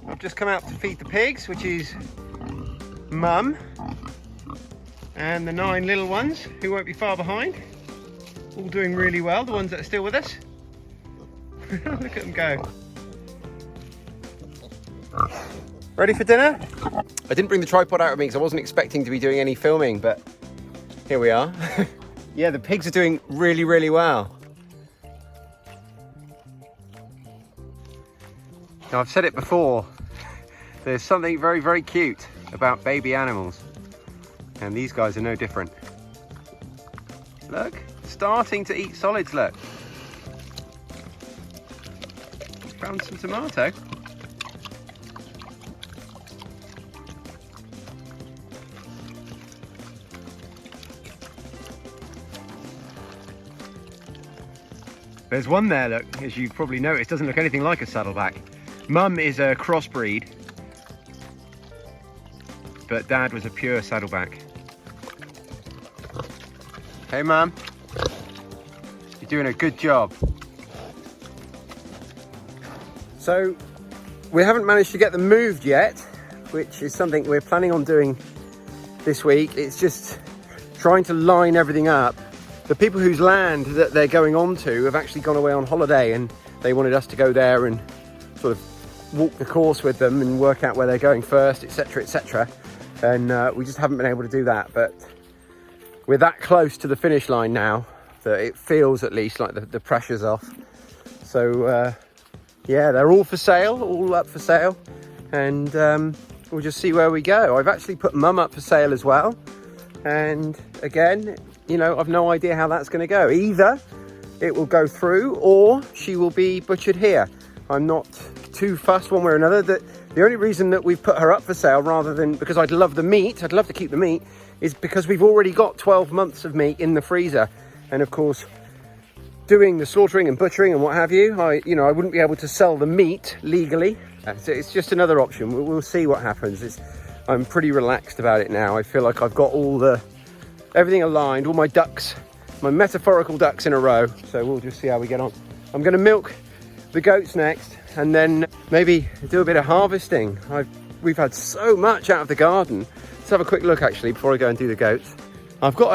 I've just come out to feed the pigs, which is Mum and the 9 little ones who won't be far behind. All doing really well, the ones that are still with us. Look at them go. Ready for dinner? I didn't bring the tripod out with me because I wasn't expecting to be doing any filming, but here we are. Yeah, the pigs are doing really, really well. Now, I've said it before, there's something very, very cute about baby animals. And these guys are no different. Look, starting to eat solids, look. Found some tomato. There's one there, look, as you probably noticed, doesn't look anything like a saddleback. Mum is a crossbreed, but Dad was a pure saddleback. Hey Mum, you're doing a good job. So, we haven't managed to get them moved yet, which is something we're planning on doing this week. It's just trying to line everything up. The people whose land that they're going on to have actually gone away on holiday, and they wanted us to go there and sort of walk the course with them and work out where they're going first, etc, etc. And we just haven't been able to do that, but we're that close to the finish line now that it feels at least like the pressure's off. So yeah, they're all for sale, all up for sale, and we'll just see where we go. I've actually put Mum up for sale as well, and again, you know, I've no idea how that's going to go. Either it will go through or she will be butchered here. I'm not too fussed one way or another. The only reason that we've put her up for sale, rather than because I'd love the meat, I'd love to keep the meat, is because we've already got 12 months of meat in the freezer. And of course, doing the slaughtering and butchering and what have you, I wouldn't be able to sell the meat legally. So it's just another option. We'll see what happens. I'm pretty relaxed about it now. I feel like I've got everything aligned, all my ducks, my metaphorical ducks in a row. So we'll just see how we get on. I'm going to milk the goats next, and then maybe do a bit of harvesting. We've had so much out of the garden. Let's have a quick look actually before I go and do the goats. I've got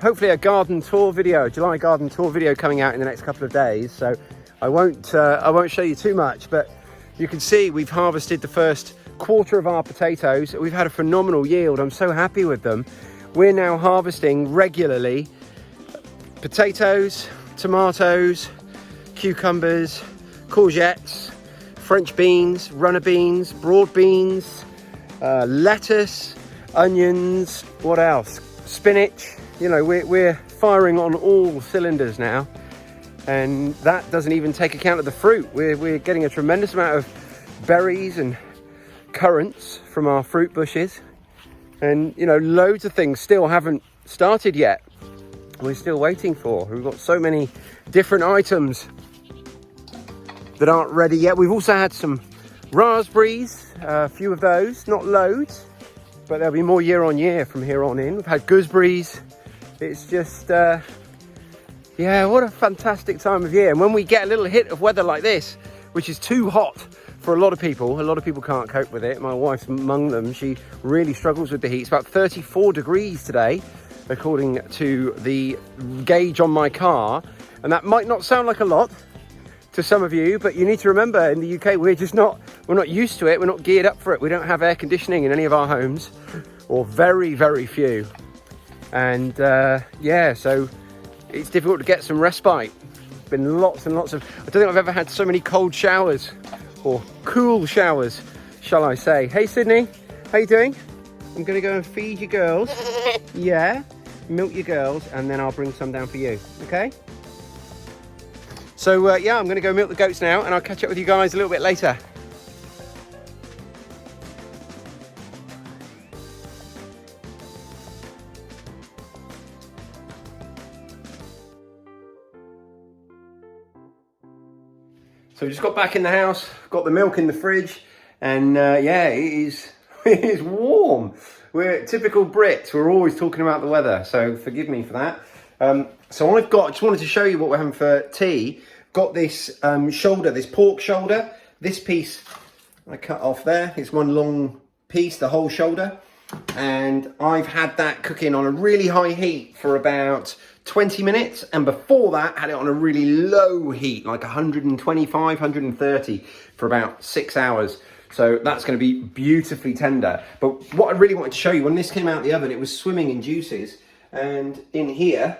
hopefully a garden tour video, July garden tour video coming out in the next couple of days. So I won't show you too much, but you can see we've harvested the first quarter of our potatoes. We've had a phenomenal yield. I'm so happy with them. We're now harvesting regularly potatoes, tomatoes, cucumbers, courgettes, French beans, runner beans, broad beans, lettuce, onions, what else? Spinach. You know, we're firing on all cylinders now, and that doesn't even take account of the fruit. We're getting a tremendous amount of berries and currants from our fruit bushes, and you know, loads of things still haven't started yet. We're still waiting for. We've got so many different items that aren't ready yet. We've also had some raspberries, a few of those, not loads, but there'll be more year on year from here on in. We've had gooseberries. It's just, yeah, what a fantastic time of year. And when we get a little hit of weather like this, which is too hot for a lot of people can't cope with it. My wife's among them. She really struggles with the heat. It's about 34 degrees today, according to the gauge on my car. And that might not sound like a lot to some of you, but you need to remember, in the UK, we're not used to it. We're not geared up for it. We don't have air conditioning in any of our homes, or very, very few. And yeah, so it's difficult to get some respite. Been lots and lots of, I don't think I've ever had so many cold showers, or cool showers, shall I say. Hey Sydney, how you doing? I'm gonna go and feed your girls. Yeah, milk your girls, and then I'll bring some down for you, okay? So yeah, I'm gonna go milk the goats now, and I'll catch up with you guys a little bit later. So we just got back in the house, got the milk in the fridge, and yeah, it is warm. We're typical Brits, we're always talking about the weather, so forgive me for that. So I just wanted to show you what we're having for tea. Got this shoulder, this pork shoulder. This piece I cut off there. It's one long piece, the whole shoulder. And I've had that cooking on a really high heat for about 20 minutes. And before that, had it on a really low heat, like 125, 130 for about 6 hours. So that's going to be beautifully tender. But what I really wanted to show you, when this came out of the oven, it was swimming in juices. And in here,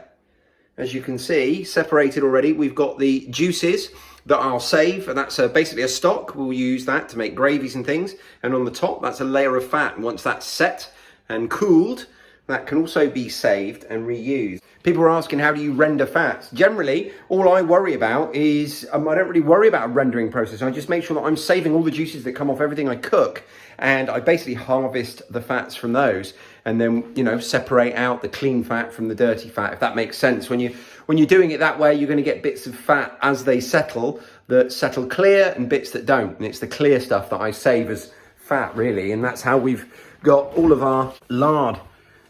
as you can see, separated already, we've got the juices that I'll save, and that's basically a stock. We'll use that to make gravies and things. And on the top, that's a layer of fat. And once that's set and cooled, that can also be saved and reused. People are asking, how do you render fats? Generally, all I worry about is, I don't really worry about a rendering process. I just make sure that I'm saving all the juices that come off everything I cook. And I basically harvest the fats from those. And then, you know, separate out the clean fat from the dirty fat, if that makes sense. When you're doing it that way, you're going to get bits of fat as they settle that settle clear and bits that don't. And it's the clear stuff that I save as fat, really. And that's how we've got all of our lard,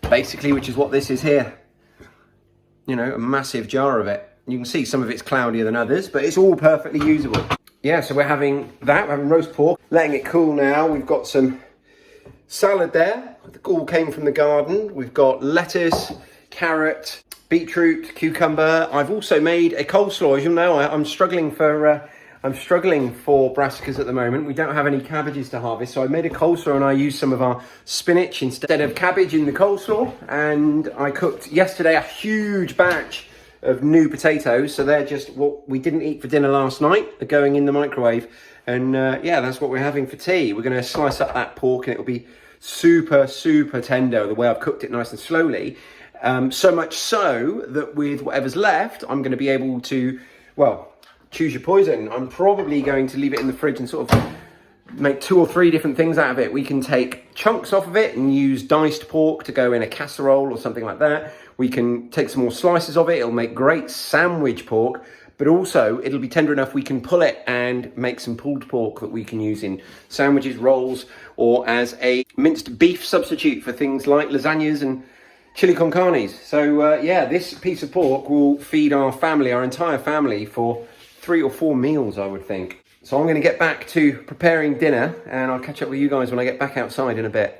basically, which is what this is here. You know, a massive jar of it. You can see some of it's cloudier than others, but it's all perfectly usable. Yeah, so we're having that, we're having roast pork, letting it cool now. We've got some salad there, it all came from the garden. We've got lettuce, carrot, beetroot, cucumber. I've also made a coleslaw. As you'll know, I'm struggling for brassicas at the moment. We don't have any cabbages to harvest, so I made a coleslaw and I used some of our spinach instead of cabbage in the coleslaw. And I cooked yesterday a huge batch of new potatoes, so they're just what we didn't eat for dinner last night. They're going in the microwave, and yeah, that's what we're having for tea. We're going to slice up that pork, and it'll be super tender the way I've cooked it, nice and slowly. So much so that with whatever's left, I'm going to be able to, well, choose your poison. I'm probably going to leave it in the fridge and sort of make 2 or 3 different things out of it. We can take chunks off of it and use diced pork to go in a casserole or something like that. We can take some more slices of it. It'll make great sandwich pork, but also it'll be tender enough we can pull it and make some pulled pork that we can use in sandwiches, rolls, or as a minced beef substitute for things like lasagnas and chili con carnes. So yeah, this piece of pork will feed our family, our entire family, for 3 or 4 meals, I would think. So I'm going to get back to preparing dinner, and I'll catch up with you guys when I get back outside in a bit.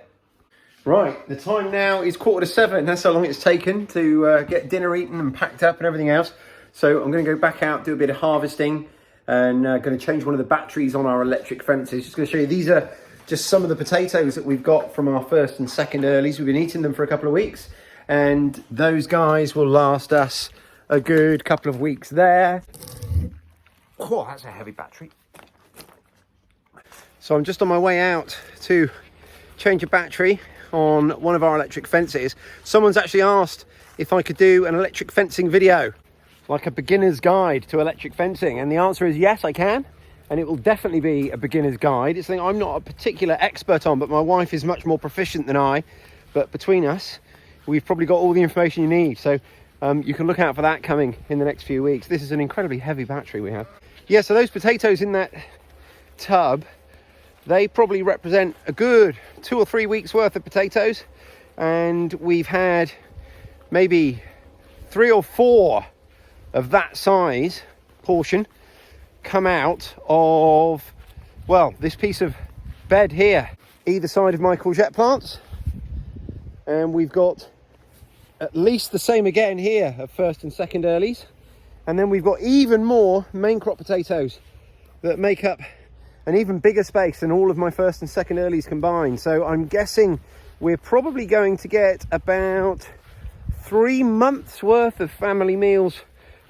Right, the time now is 7:15. That's how long it's taken to get dinner eaten and packed up and everything else. So I'm going to go back out, do a bit of harvesting, and going to change one of the batteries on our electric fences. Just going to show you, these are just some of the potatoes that we've got from our first and second earlies. We've been eating them for a couple of weeks, and those guys will last us a good couple of weeks there. Oh, that's a heavy battery. So I'm just on my way out to change a battery on one of our electric fences. Someone's actually asked if I could do an electric fencing video, like a beginner's guide to electric fencing, and the answer is yes, I can, and it will definitely be a beginner's guide. It's something I'm not a particular expert on, but my wife is much more proficient than I. But between us, we've probably got all the information you need, so you can look out for that coming in the next few weeks. This is an incredibly heavy battery we have. Yeah, so those potatoes in that tub, they probably represent a good 2 or 3 weeks worth of potatoes, and we've had maybe 3 or 4 of that size portion come out of, well, this piece of bed here, either side of my courgette plants. And we've got at least the same again here of first and second earlies, and then we've got even more main crop potatoes that make up an even bigger space than all of my first and second earlies combined. So I'm guessing we're probably going to get about 3 months worth of family meals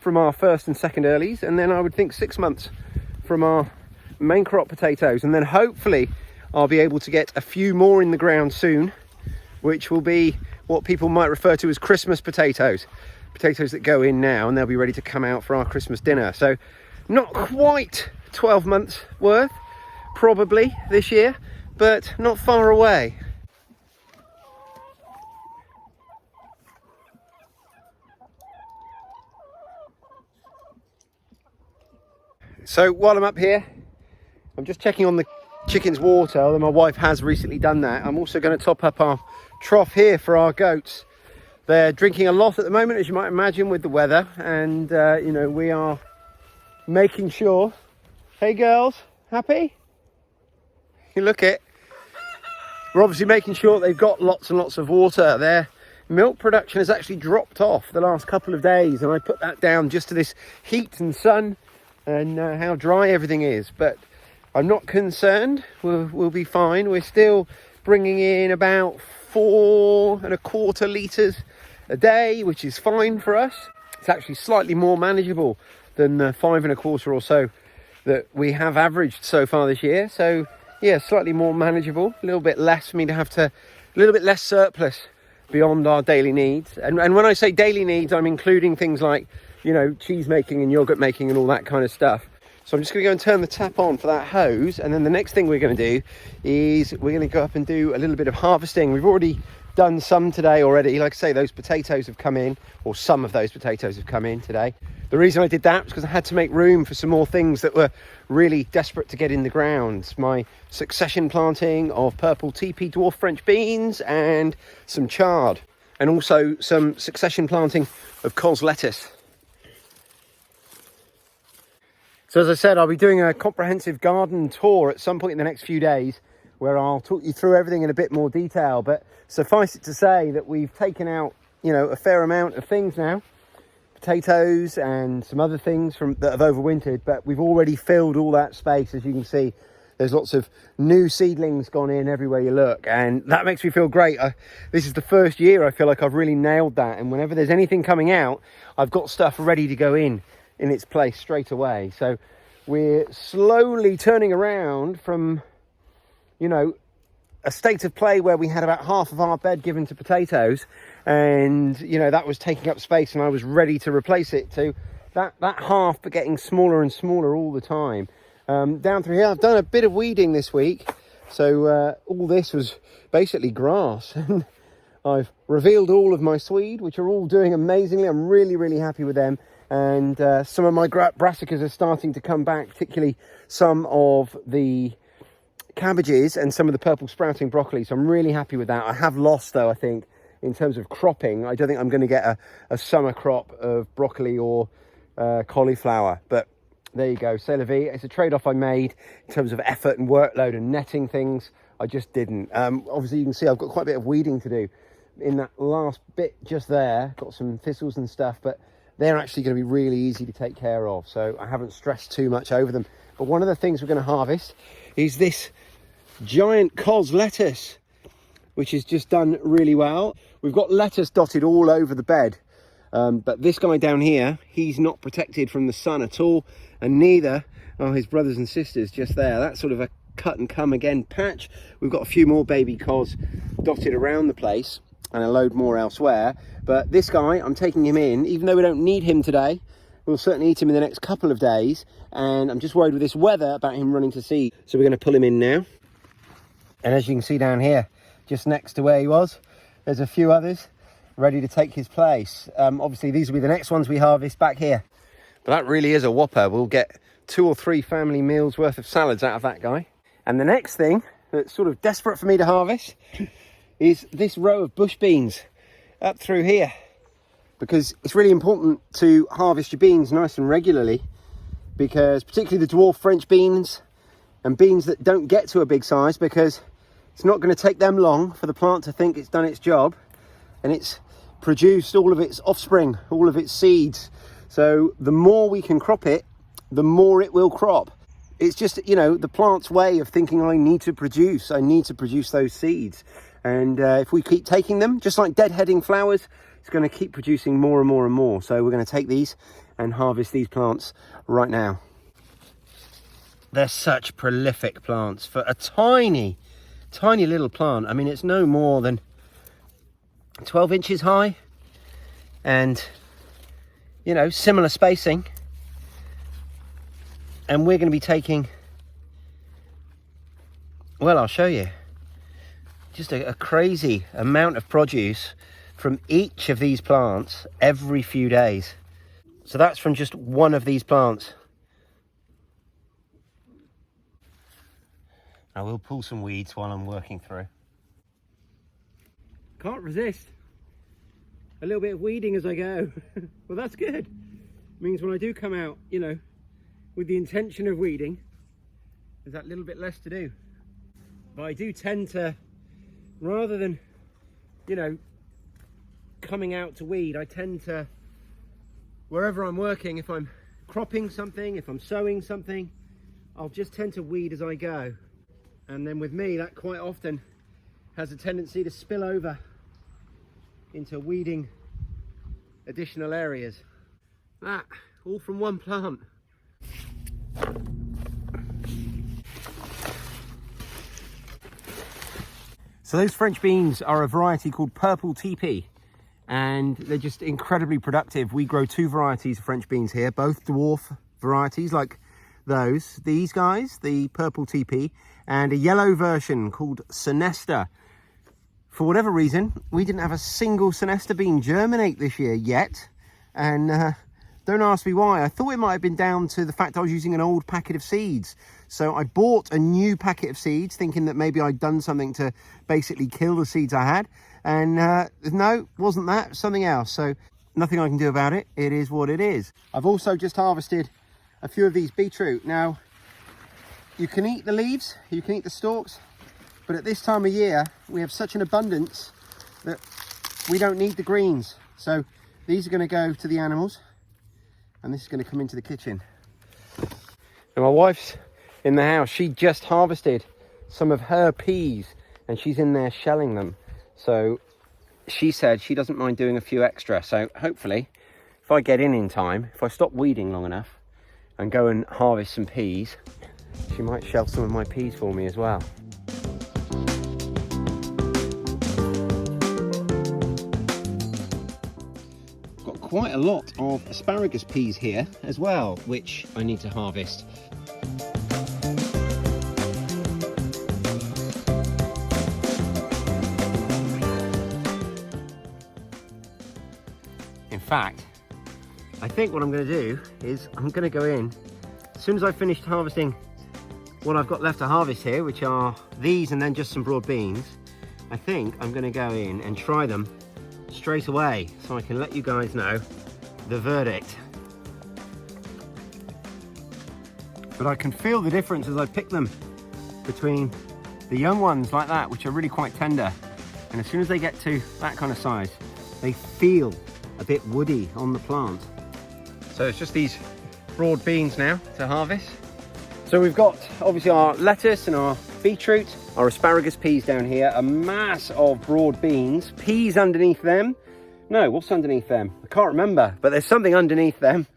from our first and second earlies, and then I would think 6 months from our main crop potatoes, and then hopefully I'll be able to get a few more in the ground soon, which will be what people might refer to as Christmas potatoes that go in now, and they'll be ready to come out for our Christmas dinner. So not quite 12 months worth probably this year, but not far away. So while I'm up here, I'm just checking on the chickens' water, although my wife has recently done that. I'm also going to top up our trough here for our goats. They're drinking a lot at the moment, as you might imagine, with the weather, and you know, we are making sure. Hey girls, happy? You look at, we're obviously making sure they've got lots and lots of water. Their milk production has actually dropped off the last couple of days, and I put that down just to this heat and sun and how dry everything is. But I'm not concerned. We'll be fine. We're still bringing in about 4.25 litres a day, which is fine for us. It's actually slightly more manageable than the 5.25 or so that we have averaged so far this year. So yeah, slightly more manageable, a little bit less for me to have to, a little bit less surplus beyond our daily needs. And when I say daily needs, I'm including things like, you know, cheese making and yogurt making and all that kind of stuff. So I'm just going to go and turn the tap on for that hose, and then the next thing we're going to do is we're going to go up and do a little bit of harvesting. We've already done some today already. Like I say, those potatoes have come in, or some of those potatoes have come in today. The reason I did that was because I had to make room for some more things that were really desperate to get in the ground. My succession planting of purple TP dwarf French beans and some chard, and also some succession planting of Cos lettuce. So as I said, I'll be doing a comprehensive garden tour at some point in the next few days where I'll talk you through everything in a bit more detail. But suffice it to say that we've taken out, you know, a fair amount of things now. Potatoes and some other things that have overwintered, but we've already filled all that space. As you can see, there's lots of new seedlings gone in everywhere you look, and that makes me feel great. This is the first year I feel like I've really nailed that, and whenever there's anything coming out, I've got stuff ready to go in its place straight away. So we're slowly turning around from, you know, a state of play where we had about half of our bed given to potatoes, and you know, that was taking up space and I was ready to replace it, to that half but getting smaller and smaller all the time. Down through here I've done a bit of weeding this week, so all this was basically grass. And I've revealed all of my swede, which are all doing amazingly. I'm really happy with them. And some of my brassicas are starting to come back, particularly some of the cabbages and some of the purple sprouting broccoli. So I'm really happy with that. I have lost, though, I think, in terms of cropping. I don't think I'm going to get a summer crop of broccoli or cauliflower. But there you go, c'est la vie. It's a trade-off I made in terms of effort and workload and netting things. I just didn't. Obviously, you can see I've got quite a bit of weeding to do in that last bit just there. Got some thistles and stuff, but they're actually going to be really easy to take care of, so I haven't stressed too much over them. But one of the things we're going to harvest is this giant Cos lettuce, which has just done really well. We've got lettuce dotted all over the bed, but this guy down here, he's not protected from the sun at all, and neither are his brothers and sisters just there. That's sort of a cut and come again patch. We've got a few more baby Cos dotted around the place, and a load more elsewhere. But this guy, I'm taking him in, even though we don't need him today. We'll certainly eat him in the next couple of days, and I'm just worried with this weather about him running to seed. So we're going to pull him in now. And as you can see down here, just next to where he was, there's a few others ready to take his place. Obviously these will be the next ones we harvest back here. But that really is a whopper. We'll get 2 or 3 family meals worth of salads out of that guy. And the next thing that's sort of desperate for me to harvest is this row of bush beans up through here, because it's really important to harvest your beans nice and regularly, because particularly the dwarf French beans and beans that don't get to a big size, because it's not going to take them long for the plant to think it's done its job and it's produced all of its offspring, all of its seeds. So the more we can crop it, the more it will crop. It's just, you know, the plant's way of thinking, I need to produce those seeds. And if we keep taking them, just like deadheading flowers, it's going to keep producing more and more and more. So we're going to take these and harvest these plants right now. They're such prolific plants for a tiny little plant. I mean, it's no more than 12 inches high, and, you know, similar spacing. And we're going to be taking, well, I'll show you, just a crazy amount of produce from each of these plants every few days. So that's from just one of these plants. I will pull some weeds while I'm working through. Can't resist a little bit of weeding as I go. Well, that's good. Means when I do come out, you know, with the intention of weeding, there's that little bit less to do. But I do tend to, rather than, you know, coming out to weed, I tend to, wherever I'm working, if I'm cropping something, if I'm sowing something, I'll just tend to weed as I go. And then with me, that quite often has a tendency to spill over into weeding additional areas. That, all from one plant. So those French beans are a variety called Purple TP, and they're just incredibly productive. We grow two varieties of French beans here, both dwarf varieties like those. These guys, the Purple TP, and a yellow version called Sinesta. For whatever reason, we didn't have a single Sinesta bean germinate this year yet, and don't ask me why. I thought it might have been down to the fact I was using an old packet of seeds. So I bought a new packet of seeds thinking that maybe I'd done something to basically kill the seeds I had. And no, wasn't that, something else. So nothing I can do about it. It is what it is. I've also just harvested a few of these beetroot. Now, you can eat the leaves, you can eat the stalks, but at this time of year, we have such an abundance that we don't need the greens. So these are going to go to the animals, and this is going to come into the kitchen. And my wife's in the house. She just harvested some of her peas, and she's in there shelling them. So she said she doesn't mind doing a few extra. So hopefully, if I get in time, if I stop weeding long enough and go and harvest some peas, she might shell some of my peas for me as well. Got quite a lot of asparagus peas here as well, which I need to harvest. In fact, I think what I'm going to do is I'm going to go in, as soon as I've finished harvesting what I've got left to harvest here, which are these and then just some broad beans, I think I'm going to go in and try them straight away so I can let you guys know the verdict. But I can feel the difference as I pick them between the young ones like that, which are really quite tender, and as soon as they get to that kind of size, they feel a bit woody on the plant. So it's just these broad beans now to harvest. So we've got obviously our lettuce and our beetroot, our asparagus peas down here, a mass of broad beans, peas underneath them. No, what's underneath them? I can't remember, but there's something underneath them.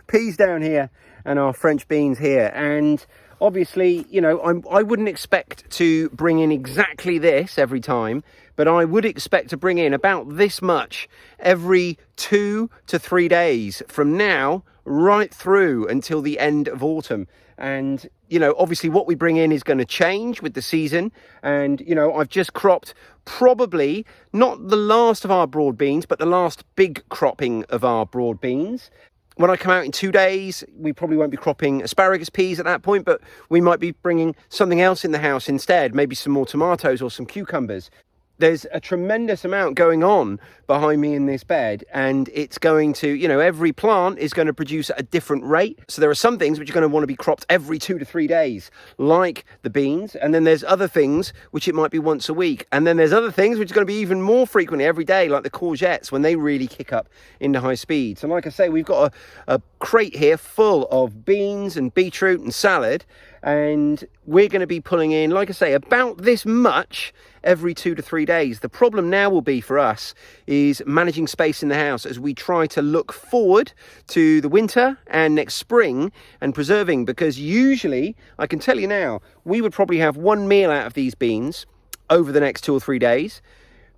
Peas down here and our French beans here. And obviously, you know, I wouldn't expect to bring in exactly this every time, but I would expect to bring in about this much every 2 to 3 days from now right through until the end of autumn. And, you know, obviously what we bring in is going to change with the season. And, you know, I've just cropped probably not the last of our broad beans, but the last big cropping of our broad beans. When I come out in 2 days, we probably won't be cropping asparagus peas at that point, but we might be bringing something else in the house instead, maybe some more tomatoes or some cucumbers. There's a tremendous amount going on behind me in this bed, and it's going to, you know, every plant is going to produce at a different rate. So there are some things which are going to want to be cropped every 2 to 3 days, like the beans. And then there's other things which it might be once a week. And then there's other things which are going to be even more frequently every day, like the courgettes, when they really kick up into high speed. So like I say, we've got a crate here full of beans and beetroot and salad. And we're going to be pulling in, like I say, about this much every 2 to 3 days. The problem now will be for us is managing space in the house as we try to look forward to the winter and next spring and preserving, because usually, I can tell you now, we would probably have one meal out of these beans over the next 2 or 3 days.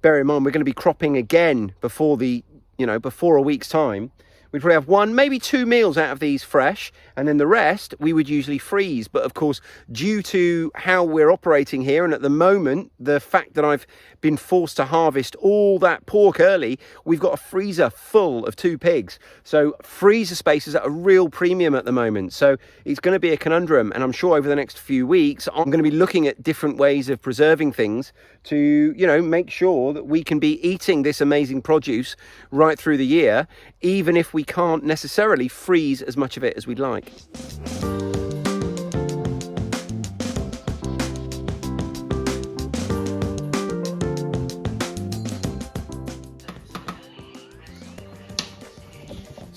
Bear in mind, we're going to be cropping again before before a week's time. We'd probably have 1, maybe 2 meals out of these fresh, and then the rest we would usually freeze. But of course, due to how we're operating here, and at the moment, the fact that I've been forced to harvest all that pork early, we've got a freezer full of 2 pigs. So freezer space is at a real premium at the moment. So it's going to be a conundrum, and I'm sure over the next few weeks, I'm going to be looking at different ways of preserving things to, you know, make sure that we can be eating this amazing produce right through the year, even if we can't necessarily freeze as much of it as we'd like.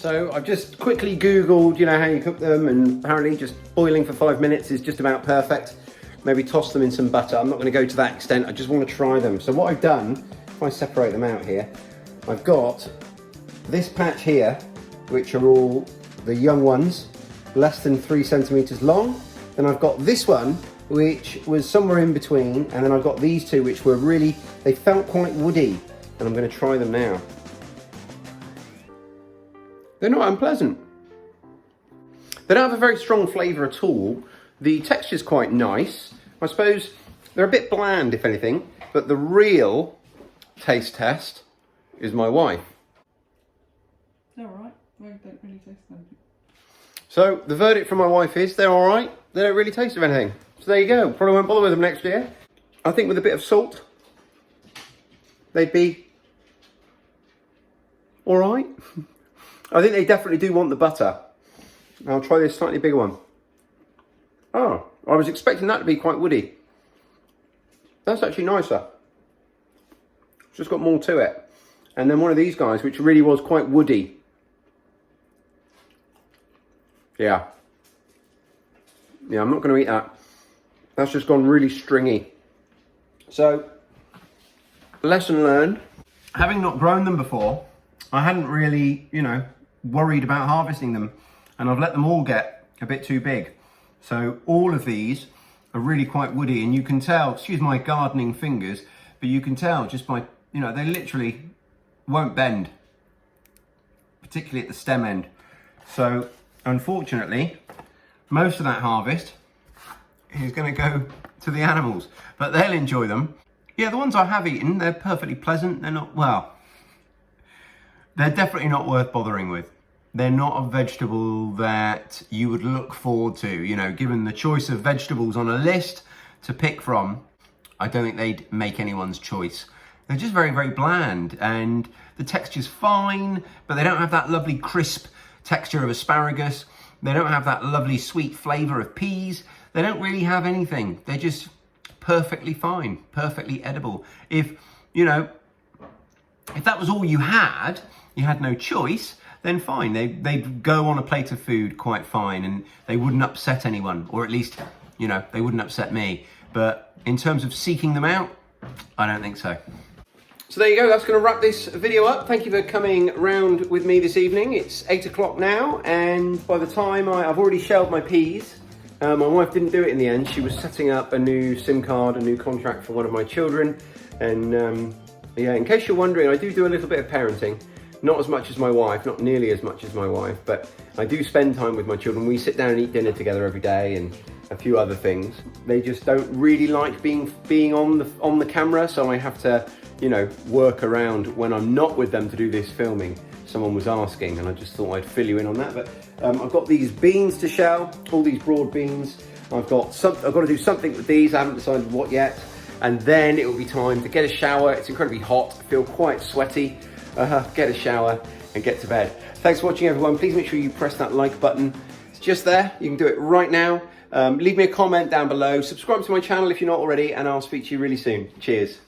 So I've just quickly Googled, you know, how you cook them, and apparently just boiling for 5 minutes is just about perfect. Maybe toss them in some butter. I'm not going to go to that extent. I just want to try them. So what I've done, if I separate them out here, I've got this patch here, which are all the young ones, less than 3 centimeters long. Then I've got this one, which was somewhere in between. And then I've got these two, which were really, they felt quite woody. And I'm going to try them now. They're not unpleasant. They don't have a very strong flavour at all. The texture's quite nice. I suppose they're a bit bland, if anything, but the real taste test is my wife. They're alright. I don't really taste them. So the verdict from my wife is they're alright. They don't really taste of anything. So there you go. Probably won't bother with them next year. I think with a bit of salt, they'd be alright. I think they definitely do want the butter. I'll try this slightly bigger one. Oh, I was expecting that to be quite woody. That's actually nicer. It's just got more to it. And then one of these guys, which really was quite woody. Yeah. Yeah, I'm not going to eat that. That's just gone really stringy. So, lesson learned. Having not grown them before, I hadn't really, you know, worried about harvesting them, and I've let them all get a bit too big. So all of these are really quite woody, and you can tell, excuse my gardening fingers, but you can tell just by, you know, they literally won't bend, particularly at the stem end. So unfortunately, most of that harvest is going to go to the animals, but they'll enjoy them. Yeah, the ones I have eaten, they're perfectly pleasant. They're not, well, they're definitely not worth bothering with. They're not a vegetable that you would look forward to. You know, given the choice of vegetables on a list to pick from, I don't think they'd make anyone's choice. They're just very, very bland, and the texture's fine, but they don't have that lovely crisp texture of asparagus. They don't have that lovely sweet flavour of peas. They don't really have anything. They're just perfectly fine, perfectly edible. If, you know, if that was all you had no choice, then fine. They'd go on a plate of food quite fine, and they wouldn't upset anyone, or at least, you know, they wouldn't upset me. But in terms of seeking them out, I don't think so. So there you go, that's going to wrap this video up. Thank you for coming round with me this evening. It's 8 o'clock now, and by the time I've already shelled my peas. My wife didn't do it in the end. She was setting up a new SIM card, a new contract for one of my children. And yeah, in case you're wondering, I do a little bit of parenting. Not as much as my wife, not nearly as much as my wife, but I do spend time with my children. We sit down and eat dinner together every day, and a few other things. They just don't really like being on the camera, so I have to, you know, work around when I'm not with them to do this filming. Someone was asking, and I just thought I'd fill you in on that. But I've got these beans to shell, all these broad beans. I've got to do something with these. I haven't decided what yet. And then it will be time to get a shower. It's incredibly hot. I feel quite sweaty. Get a shower and get to bed. Thanks for watching, everyone. Please make sure you press that like button. It's just there. You can do it right now. Leave me a comment down below. Subscribe to my channel if you're not already, and I'll speak to you really soon. Cheers.